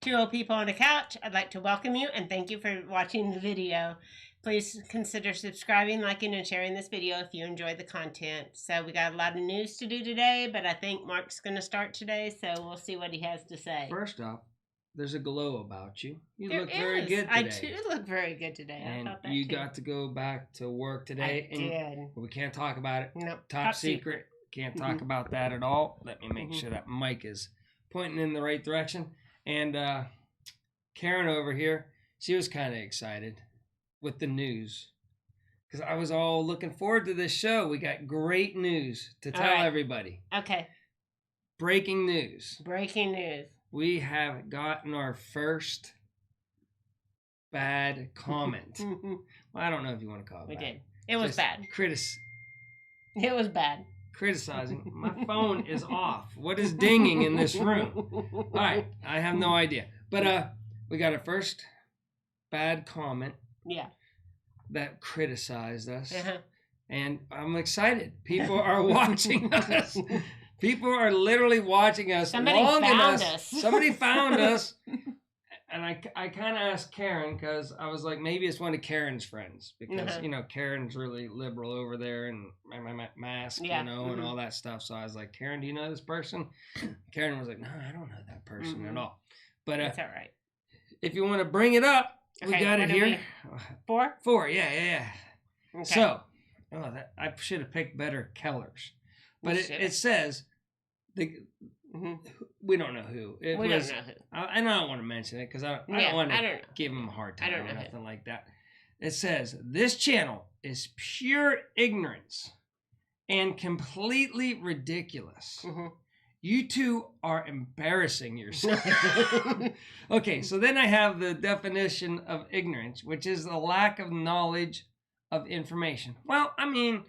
Two old people on a couch. I'd like to welcome you and thank you for watching the video. Please consider subscribing, liking, and sharing this video if you enjoy the content. So we got a lot of news to do today, but I think Mark's going to start today, so we'll see what he has to say. First off, there's a glow about you. You There look very is. good today. I do look very good today. And I thought that you too. got to go back to work today. I did. We can't talk about it. Nope. Top secret. Can't talk about that at all. Let me make sure that mic is pointing in the right direction. And Karen over here, she was kind of excited with the news because I was all looking forward to this show. We got great news to tell everybody. Okay. Breaking news. Breaking news. We have gotten our first bad comment. Well, I don't know if you want to call it We bad. did. It was Just bad. It was bad. Criticizing. My phone is off. What is dinging in this room? All right. I have no idea. But we got our first bad comment. Yeah. That criticized us. Uh-huh. And I'm excited. People are watching us. People are literally watching us. Somebody found us. Somebody found us. And I kind of asked Karen because I was like, maybe it's one of Karen's friends because, Karen's really liberal over there and my mask, and all that stuff. So I was like, Karen, do you know this person? Karen was like, no, I don't know that person at all. But that's all right. If you want to bring it up, we got it here. 4? 4, yeah. Okay. So, I should have picked better colors. But it says, we don't know who. We don't know who. I don't want to mention it because I don't want to give them a hard time or nothing like that. It says, this channel is pure ignorance and completely ridiculous. Mm-hmm. You two are embarrassing yourself. Okay, so then I have the definition of ignorance, which is the lack of knowledge of information. Well, I mean,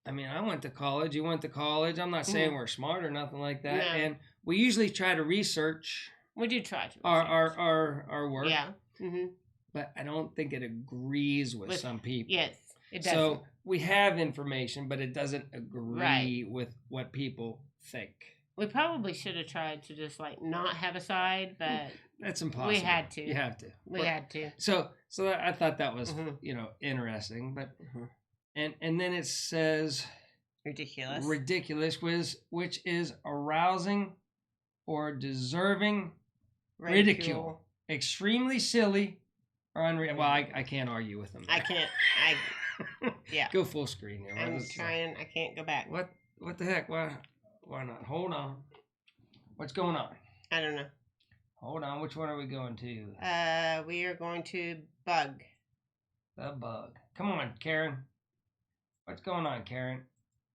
I went to college. You went to college. I'm not saying we're smart or nothing like that. No. And we usually try to research. We do try to our work. Yeah. Mm-hmm. But I don't think it agrees with some people. Yes, it doesn't. So we have information, but it doesn't agree with what people think. We probably should have tried to just not have a side, but that's impossible. We had to. You have to. We had to. So I thought that was interesting, but and then it says ridiculous, which is arousing or deserving ridicule, extremely silly or unreal. Well, I can't argue with them. I can't. Yeah. Go full screen here. I'm trying. I can't go back. What the heck? Why not? Hold on. What's going on? I don't know. Hold on. Which one are we going to? We are going to bug. The bug. Come on, Karen. What's going on, Karen?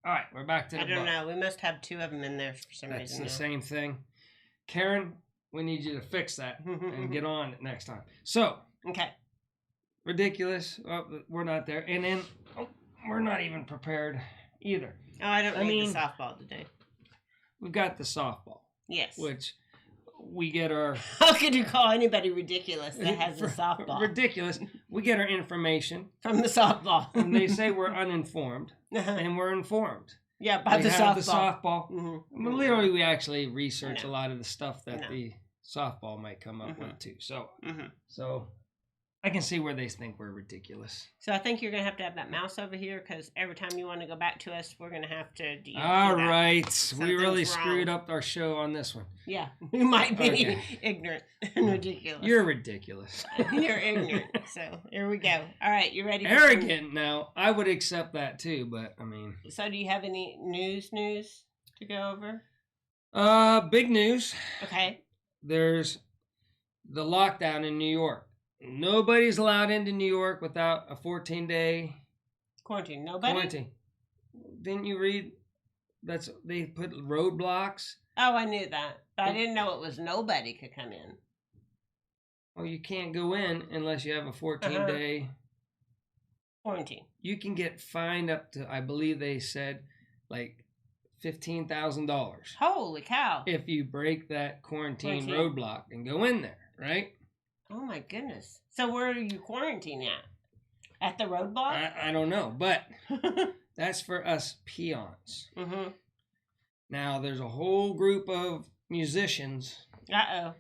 All right, we're back to the bug. I don't know. We must have 2 of them in there for some reason. That's the same thing. Karen, we need you to fix that and get on it next time. So. Okay. Ridiculous. Well, we're not there. And then we're not even prepared either. Oh, I don't need the softball today. We've got the softball. Yes. Which we get our... How could you call anybody ridiculous that has a softball? Ridiculous. We get our information. From the softball. And they say we're uninformed. And we're informed. Yeah, about the softball. The softball. Mm-hmm. Literally, we actually research a lot of the stuff that the softball might come up with, too. So, so I can see where they think we're ridiculous. So I think you're going to have that mouse over here because every time you want to go back to us, we're going to have to do all right. We really screwed up our show on this one. Yeah. You might be ignorant and ridiculous. You're ridiculous. You're ignorant. So here we go. All right. You ready? Arrogant now. I would accept that too, but I mean. So do you have any news to go over? Big news. Okay. There's the lockdown in New York. Nobody's allowed into New York without a 14-day quarantine. Nobody? Quarantine. Didn't you read? They put roadblocks. Oh, I knew that. But I didn't know it was nobody could come in. Well, you can't go in unless you have a 14-day quarantine. You can get fined up to, I believe they said, like $15,000. Holy cow. If you break that quarantine roadblock and go in there, right? Oh, my goodness. So where are you quarantining at? At the roadblock? I don't know, but that's for us peons. Mm-hmm. Now, there's a whole group of musicians Uh-oh.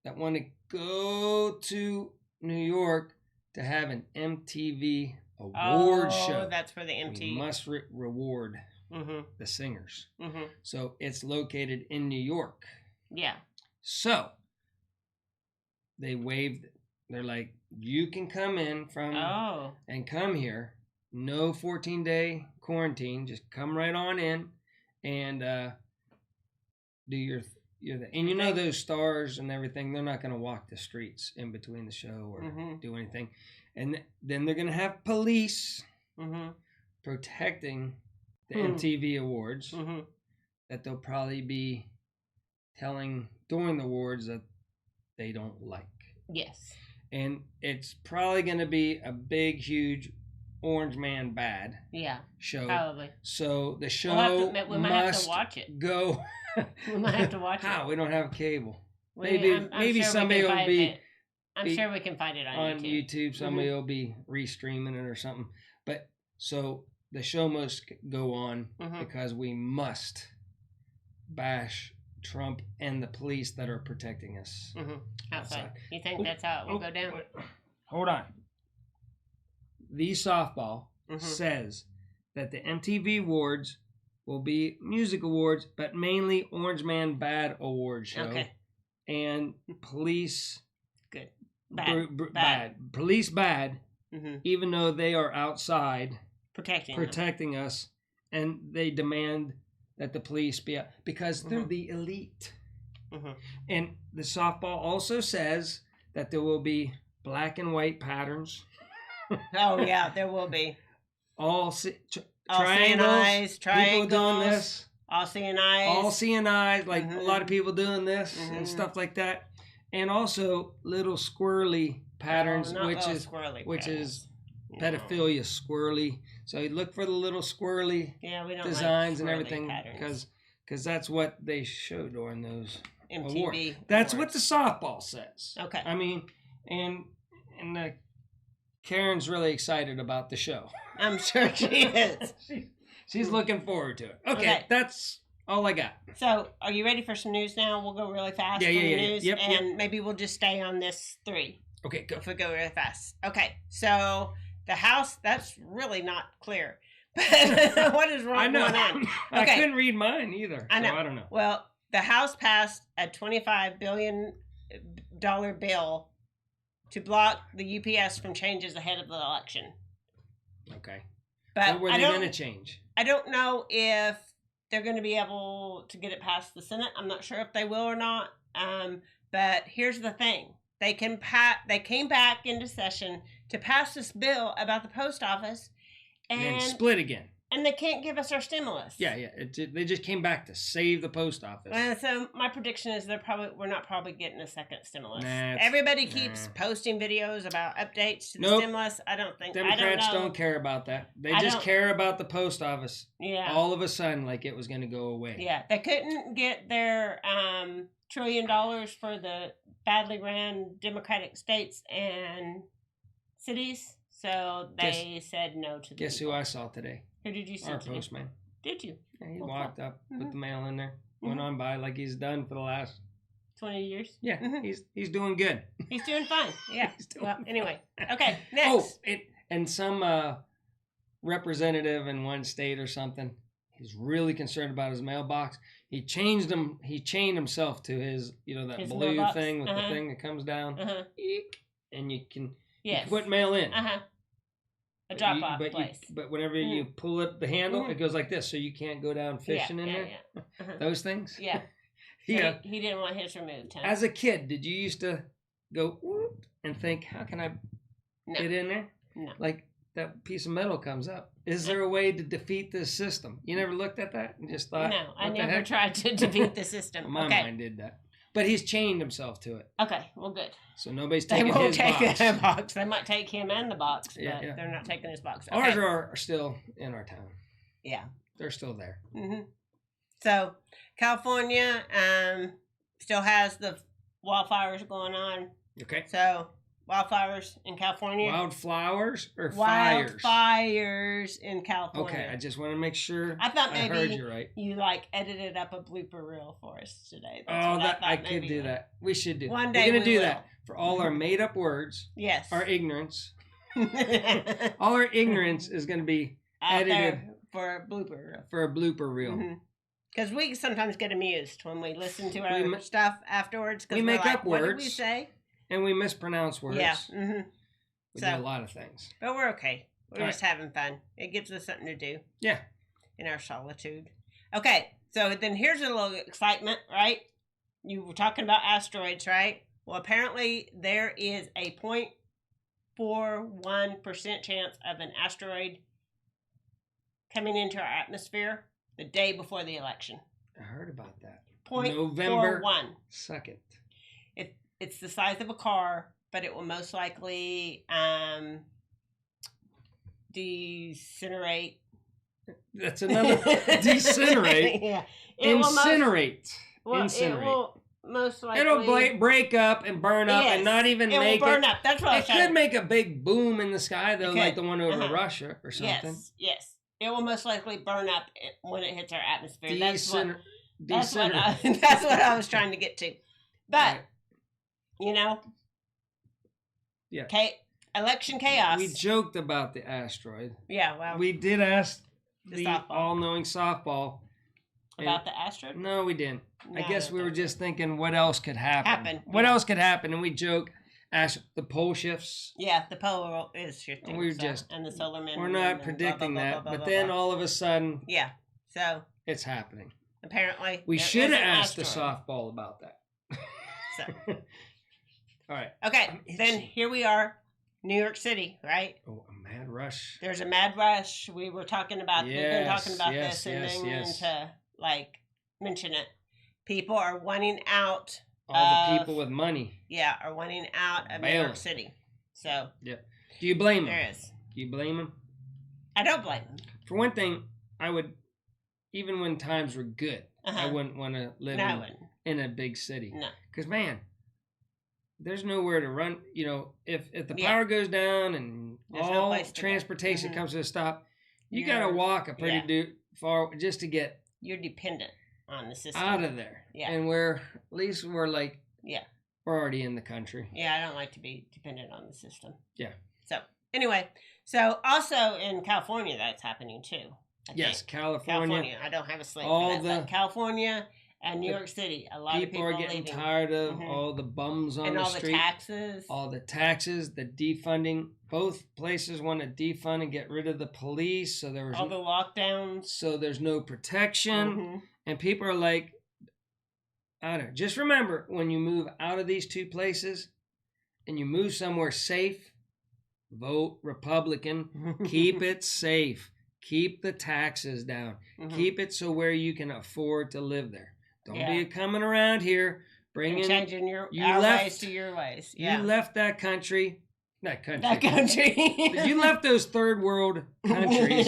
that want to go to New York to have an MTV award show. That's for the MTV. We must reward the singers. So it's located in New York. Yeah. So they waived. They're like, you can come in from and come here. No 14-day quarantine. Just come right on in and do your and you know those stars and everything. They're not going to walk the streets in between the show or do anything. And then they're going to have police protecting the MTV Awards that they'll probably be telling during the awards that they don't like. Yes. And it's probably going to be a big, huge Orange Man Bad show. Probably. So the show we might have to watch it. Go. We might have to watch it. How? We don't have cable. I'm maybe sure somebody will be. I'm sure we can find it on YouTube. Somebody will be re-streaming it or something. But so the show must go on because we must bash Trump and the police that are protecting us outside. You think that's how it will go down? Hold on. The softball says that the MTV Awards will be music awards, but mainly Orange Man Bad award show. Okay. And police good. Bad. Police bad, even though they are outside protecting us, and they demand that the police be out because they're the elite. And the softball also says that there will be black and white patterns. Oh yeah, there will be. All triangles, people doing this. All seeing eyes, like a lot of people doing this and stuff like that. And also little squirrely patterns, which is pedophilia squirrely. So you look for the little squirrely designs and everything because that's what they show during those MTV awards. That's what the softball says. Okay. I mean, and Karen's really excited about the show. I'm sure she is. She's looking forward to it. Okay, that's all I got. So, are you ready for some news now? We'll go really fast on the news, and maybe we'll just stay on this 3. Okay, go. If we go really fast. Okay, so the House, that's really not clear. What is wrong going on? Okay. I couldn't read mine either. I know. So I don't know. Well, the House passed a $25 billion bill to block the UPS from changes ahead of the election. Okay. But what were they going to change? I don't know if they're going to be able to get it past the Senate. I'm not sure if they will or not. But here's the thing. They came back into session to pass this bill about the post office. And then split again. And they can't give us our stimulus. Yeah. They just came back to save the post office. So my prediction is we're not probably getting a second stimulus. Everybody keeps posting videos about updates to the stimulus. I don't think Democrats don't care about that. They just care about the post office. Yeah. All of a sudden, like it was going to go away. Yeah. They couldn't get their $1 trillion for the badly ran Democratic states and cities. So they said no to the Guess who I saw today? Who did you see? Our postman. Did you? Yeah, he walked up, put the mail in there, went on by like he's done for the last 20 years. Yeah, he's doing good. He's doing fine. Yeah. Anyway, okay. Next. And some representative in one state or something, he's really concerned about his mailbox. He chained himself to his his blue mailbox thing with the thing that comes down, and you can put mail in. A drop-off place. But whenever you pull it, the handle, it goes like this, so you can't go down fishing in there. Those things. Yeah. So he didn't want his removed. Huh? As a kid, did you used to go and think, how can I get in there? No. Like that piece of metal comes up. Is there a way to defeat this system? You never looked at that and just thought? No, I never tried to defeat the system. My mind did that. But he's chained himself to it. Okay, well, good. So nobody's taking his box. They won't take his box. They might take him and the box, but they're not taking his box. Okay. Ours are still in our town. Yeah. They're still there. So, California still has the wildfires going on. Okay. So, Wildflowers in California. Wildflowers or fires? Wildfires in California. Okay, I just want to make sure I thought maybe I heard you right. You like edited up a blooper reel for us today. That's I could do that. We should do. One day we're gonna do that for all our made up words. Yes. Our ignorance. All our ignorance is going to be out edited there for a blooper reel. For a blooper reel. Because we sometimes get amused when we listen to our stuff afterwards. We make up words. What did we say? And we mispronounce words. Yeah. We do a lot of things. But we're okay. We're just having fun. It gives us something to do. Yeah. In our solitude. Okay. So then here's a little excitement, right? You were talking about asteroids, right? Well, apparently there is a 0.41% chance of an asteroid coming into our atmosphere the day before the election. I heard about that. November 2nd. It's the size of a car, but it will most likely decenerate. That's another decenerate. Yeah. Incinerate. Incinerate. It will most likely. It'll break up and burn up and not even make it. It will burn up. That's what I was saying. It could make a big boom in the sky, though, like the one over Russia or something. Yes. It will most likely burn up when it hits our atmosphere. That's what I was trying to get to. But, yeah. Election chaos. We joked about the asteroid. Yeah, well. We did ask the all-knowing softball. About the asteroid? No, we didn't. No, I guess we were just thinking what else could happen. What else could happen? And we joke, the pole shifts. Yeah, the pole is shifting. And the solar wind. We're not predicting that. But then all of a sudden. Yeah, so. It's happening. Apparently. We should have asked the softball about that. So. All right. Okay, then here we are. New York City, right? Oh, a mad rush. There's a mad rush. We've been talking about this and then to mention it. People are wanting out. All the people with money. Yeah, are wanting out of New York City. So. Yeah. Do you blame them? There is. Do you blame them? I don't blame them. For one thing, I would, even when times were good, I wouldn't want to live in a big city. No. Because, man, there's nowhere to run. If the power goes down and there's all transportation comes to a stop, you got to walk a pretty far just to get. You're dependent on the system. Out of there. Yeah. And at least we're we're already in the country. Yeah, I don't like to be dependent on the system. Yeah. So, anyway, also in California that's happening too. Yes, California. I don't have a slate for that, but California and New York City, a lot of people are getting tired of all the bums on the street. And all the taxes, the defunding. Both places want to defund and get rid of the police. So there was all the lockdowns. So there's no protection. And people are like, I don't know. Just remember, when you move out of these two places and you move somewhere safe, vote Republican. Keep it safe. Keep the taxes down. Keep it so where you can afford to live there. Don't be coming around here changing our ways to your ways. Yeah. You left that country. You left those third world countries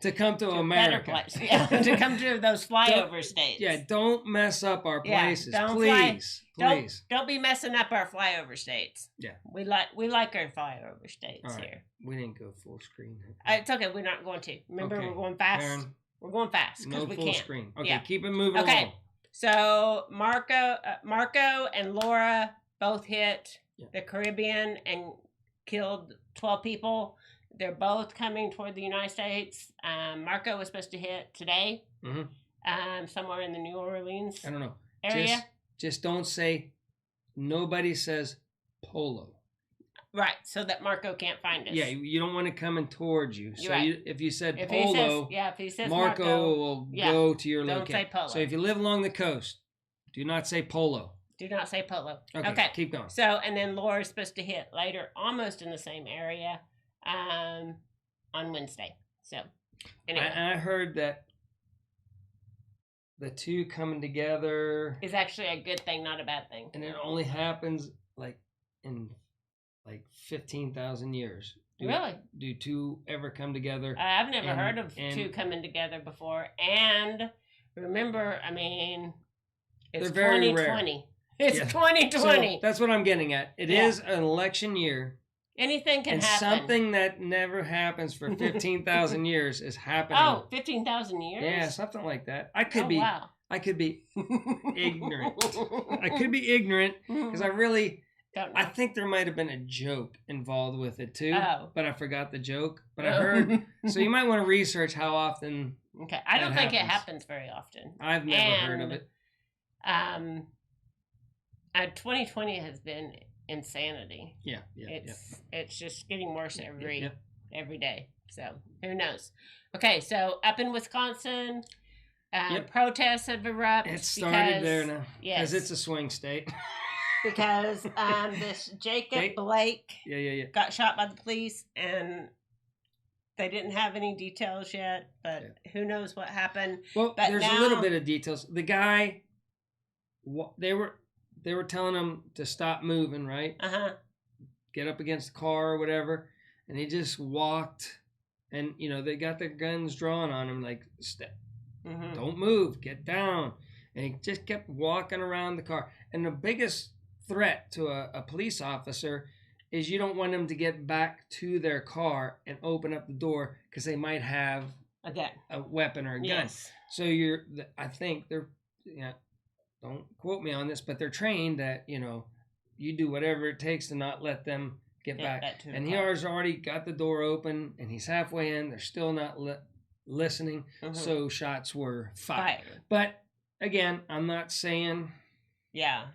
to come to America. Better place. Yeah, to come to those flyover states. Yeah, don't mess up our places, please. Don't be messing up our flyover states. Yeah, we like our flyover states here. We didn't go full screen. It's okay. We're not going to. Remember, we're going fast. Karen, we're going fast because we can't. No full screen. Okay, keep it moving along. So Marco and Laura both hit the Caribbean and killed 12 people. They're both coming toward the United States. Marco was supposed to hit today, somewhere in the New Orleans I don't know. area. Just don't say, nobody says polo. Right, so that Marco can't find us. Yeah, you don't want it coming towards you. So if you said polo, if he says Marco will go to your location. Don't say polo. So if you live along the coast, do not say polo. Do not say polo. Okay, keep going. So, and then Laura's supposed to hit later, almost in the same area, on Wednesday. So, anyway. I heard that the two coming together is actually a good thing, not a bad thing. And it only happens in 15,000 years. Really? Do two ever come together? I've never heard of two coming together before. And remember, it's they're very 2020. It's 2020. So that's what I'm getting at. It is an election year. Anything can happen. And something that never happens for 15,000 years is happening. Oh, 15,000 years? Yeah, something like that. I could be ignorant. I could be ignorant because I think there might have been a joke involved with it too, but I forgot the joke. But I heard, so you might want to research how often. Okay, I don't think it happens very often. I've never heard of it. 2020 has been insanity. Yeah. It's just getting worse every day. So who knows? Okay, so up in Wisconsin, protests have erupted. It started there now. Yes, because it's a swing state. Because this Jacob Blake got shot by the police, and they didn't have any details yet, but who knows what happened. Well, but there's a little bit of details. The guy, they were telling him to stop moving, right? Get up against the car or whatever, and he just walked, and they got their guns drawn on him, like, don't move, get down, and he just kept walking around the car. And the biggest threat to a police officer is you don't want them to get back to their car and open up the door because they might have a weapon or a gun. So I think they're, don't quote me on this, but they're trained that, you do whatever it takes to not let them get back. And he has already got the door open and he's halfway in. They're still not listening. So shots were fired. But again, I'm not saying. Yeah,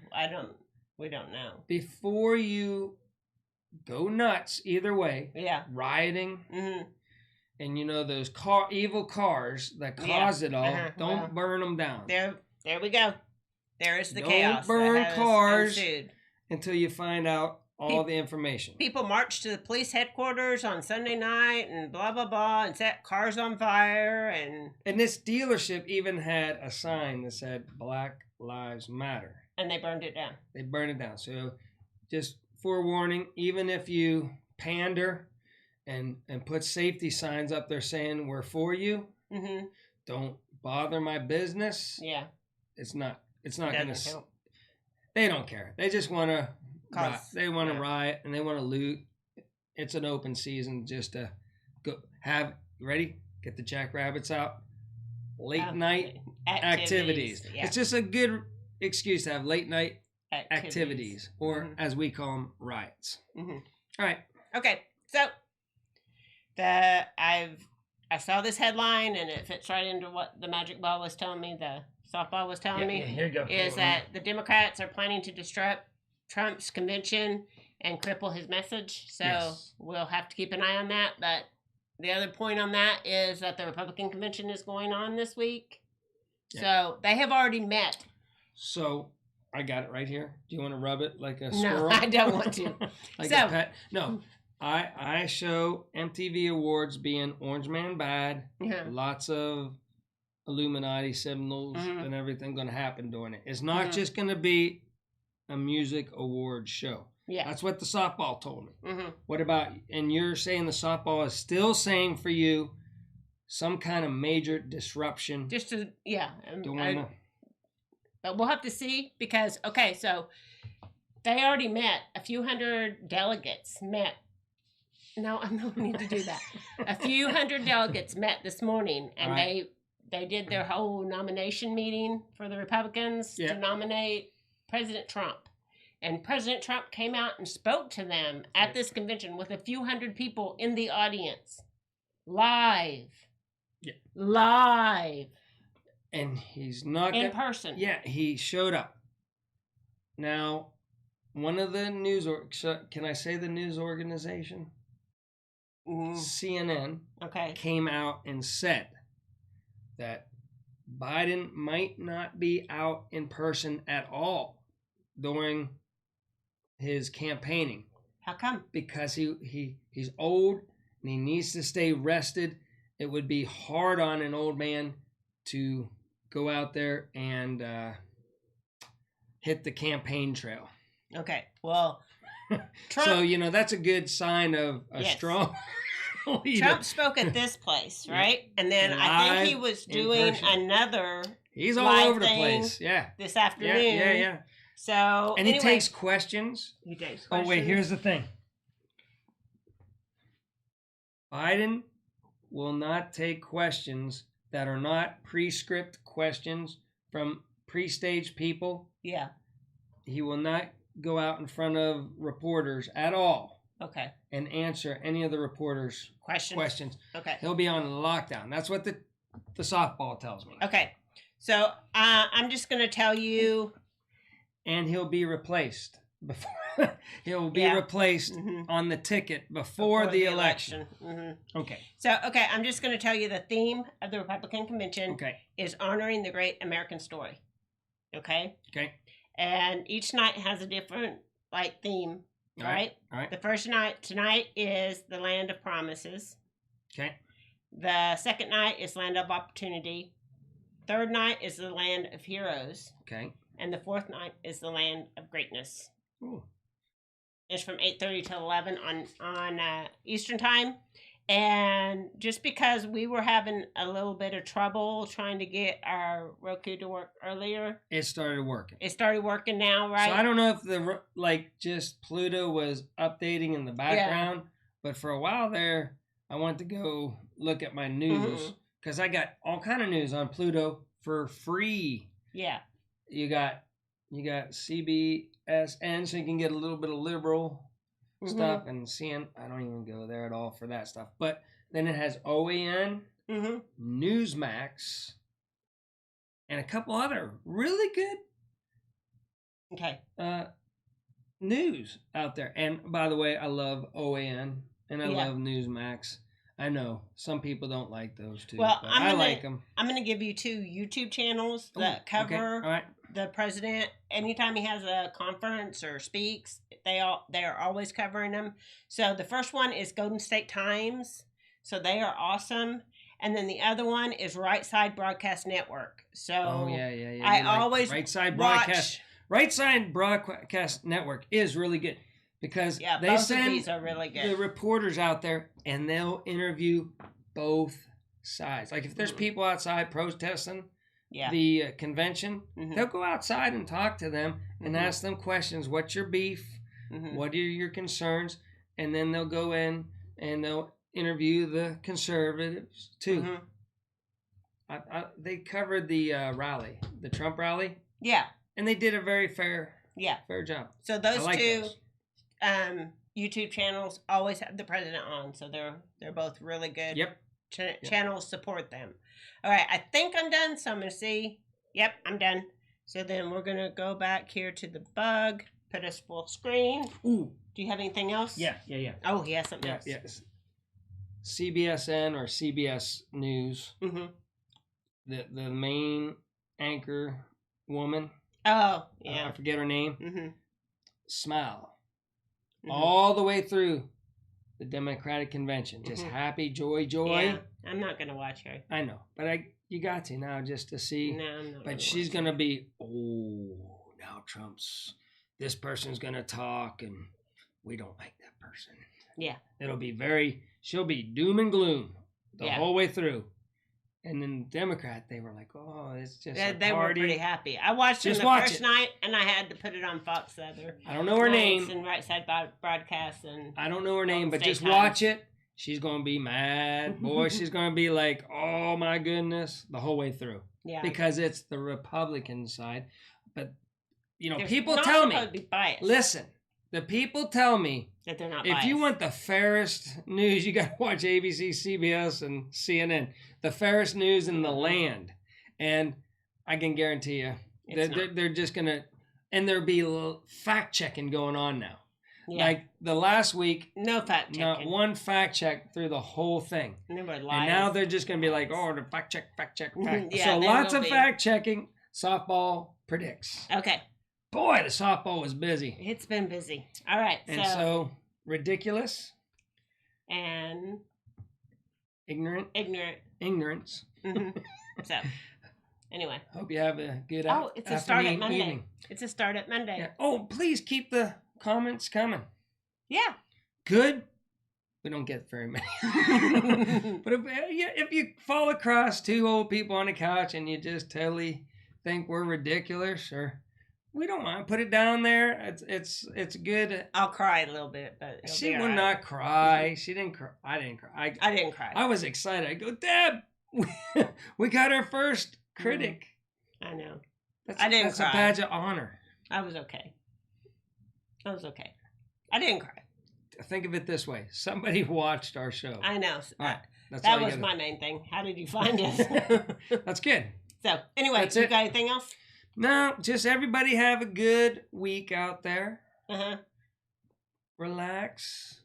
we don't know. Before you go nuts either way, rioting, and those evil cars that cause it all, don't burn them down. There we go. There is the chaos. Don't burn cars until you find out all the information. People marched to the police headquarters on Sunday night and blah, blah, blah, and set cars on fire. And this dealership even had a sign that said Black Lives Matter. And they burned it down. They burned it down. So just forewarning, even if you pander and put safety signs up there saying we're for you, don't bother my business. Yeah. It's not going to help. They don't care. They just want to riot and they want to loot. It's an open season just to go ready? Get the jackrabbits out. Late night activities. Yeah. It's just a good excuse to have late night activities or as we call them, riots. All right. Okay. So I saw this headline and it fits right into what the magic ball was telling me, the softball was telling me. Here you go. Is that the Democrats are planning to disrupt Trump's convention and cripple his message. So we'll have to keep an eye on that. But the other point on that is that the Republican convention is going on this week. Yeah. So they have already met. So I got it right here. Do you want to rub it like a squirrel? No, I don't want to. Like a pet? No. I show MTV Awards being Orange Man bad. Yeah. Lots of Illuminati symbols and everything going to happen during it. It's not just going to be a music award show. Yeah. That's what the softball told me. What about, and you're saying the softball is still saying for you some kind of major disruption. Just to, but we'll have to see because, so they already met. A few hundred delegates met. No, I don't need to do that. A few hundred delegates met this morning, and they did their whole nomination meeting for the Republicans to nominate President Trump. And President Trump came out and spoke to them at this convention with a few hundred people in the audience. Live. Yeah. Live. And he's not in person. Yeah, he showed up. Now, one of the news, can I say the news organization? CNN came out and said that Biden might not be out in person at all during his campaigning. How come? Because he's old and he needs to stay rested. It would be hard on an old man to go out there and hit the campaign trail. Okay, well, Trump, so that's a good sign of a strong leader. Trump spoke at this place, right? And then I think he was doing another. He's all over the place. Yeah. This afternoon. Yeah. So and he takes questions. He takes questions. Oh wait, here's the thing. Biden will not take questions that are not pre-script questions from pre-staged people. Yeah. He will not go out in front of reporters at all. Okay. And answer any of the reporters' questions. Okay. He'll be on lockdown. That's what the softball tells me. Okay. So I'm just going to tell you. And he'll be replaced before. He'll be replaced on the ticket before the election. Mm-hmm. Okay. So, I'm just going to tell you the theme of the Republican convention is honoring the great American story. Okay? Okay. And each night has a different, theme, right? All right. The first night, tonight, is the Land of Promises. Okay. The second night is Land of Opportunity. Third night is the Land of Heroes. Okay. And the fourth night is the Land of Greatness. Ooh. It's from 8:30 to 11 on Eastern time. And just because we were having a little bit of trouble trying to get our Roku to work earlier, it started working. It started working now, right? So I don't know if just Pluto was updating in the background, but for a while there, I went to go look at my news because I got all kind of news on Pluto for free. Yeah. You got CBSN, so you can get a little bit of liberal stuff, and CN. I don't even go there at all for that stuff. But then it has OAN, Newsmax, and a couple other really good news out there. And by the way, I love OAN and I love Newsmax. I know some people don't like those two. Well, I like them. I'm going to give you 2 YouTube channels that cover the president. Anytime he has a conference or speaks, they are always covering them. So the first one is Golden State Times. So they are awesome. And then the other one is Right Side Broadcast Network. So I always Right Side Broadcast. Right Side Broadcast Network is really good. Because they send these are really good. The reporters out there, and they'll interview both sides. Like if there's people outside protesting the convention, they'll go outside and talk to them and ask them questions. What's your beef? What are your concerns? And then they'll go in and they'll interview the conservatives too. They covered the rally, the Trump rally. Yeah. And they did a very fair job. So those two YouTube channels always have the president on, so they're both really good. Yep. Channels support them. All right, I think I'm done, so I'm going to see. Yep, I'm done. So then we're going to go back here to the bug, put us full screen. Ooh. Do you have anything else? Yeah. Oh, he has something else. Yes. CBSN or CBS News. The main anchor woman. Oh, yeah. I forget her name. Smile. All the way through the Democratic convention. Just happy, joy. Yeah, I'm not going to watch her. I know. But you got to now just to see. No, I'm not. But she's going to be, now this person's going to talk and we don't like that person. Yeah. It'll be she'll be doom and gloom the whole way through. And then Democrat, they were like, it's just a they party. were pretty happy. I watched it the first night, and I had to put it on Fox the other. I don't know her name. And Right Side Broadcast. And I don't know her name, but just watch it. She's going to be mad. Boy, she's going to be like, oh, my goodness, the whole way through. Yeah. Because it's the Republican side. But, people tell me. Listen, the people tell me. That they're not if biased. You want the fairest news, you got to watch ABC, CBS, and CNN. The fairest news in the land. And I can guarantee you, they're just going to, and there'll be fact checking going on now. Yeah. Like the last week, no fact checking. Not one fact check through the whole thing. And now they're just going to be like, the fact check. So lots of fact checking. Softball predicts. Okay. Boy, the softball was busy. It's been busy. All right. And so ridiculous. And ignorance. So, anyway. Hope you have a good it's a start at Monday. Evening. It's a start at Monday. Yeah. Oh, please keep the comments coming. Yeah. Good. We don't get very many. But if you fall across 2 old people on the couch and you just totally think we're ridiculous or We don't mind. Put it down there. It's good. I'll cry a little bit, but she will not cry. She didn't cry. I didn't cry. I didn't cry. I was excited. I go, Deb, we got our first critic. I know. That's a badge of honor. I was okay. I didn't cry. Think of it this way: somebody watched our show. I know. All right. That was my main thing. How did you find us? That's good. So, anyway, you got anything else? No, just everybody have a good week out there. Uh-huh. Relax.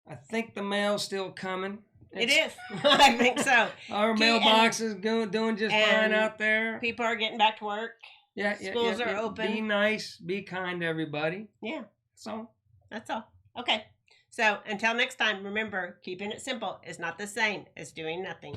I think the mail's still coming. It is. I think so. Our mailbox is doing just fine out there. People are getting back to work. Yeah. Schools are open. Be nice. Be kind to everybody. Yeah. So. That's all. Okay. So, until next time, remember, keeping it simple is not the same as doing nothing.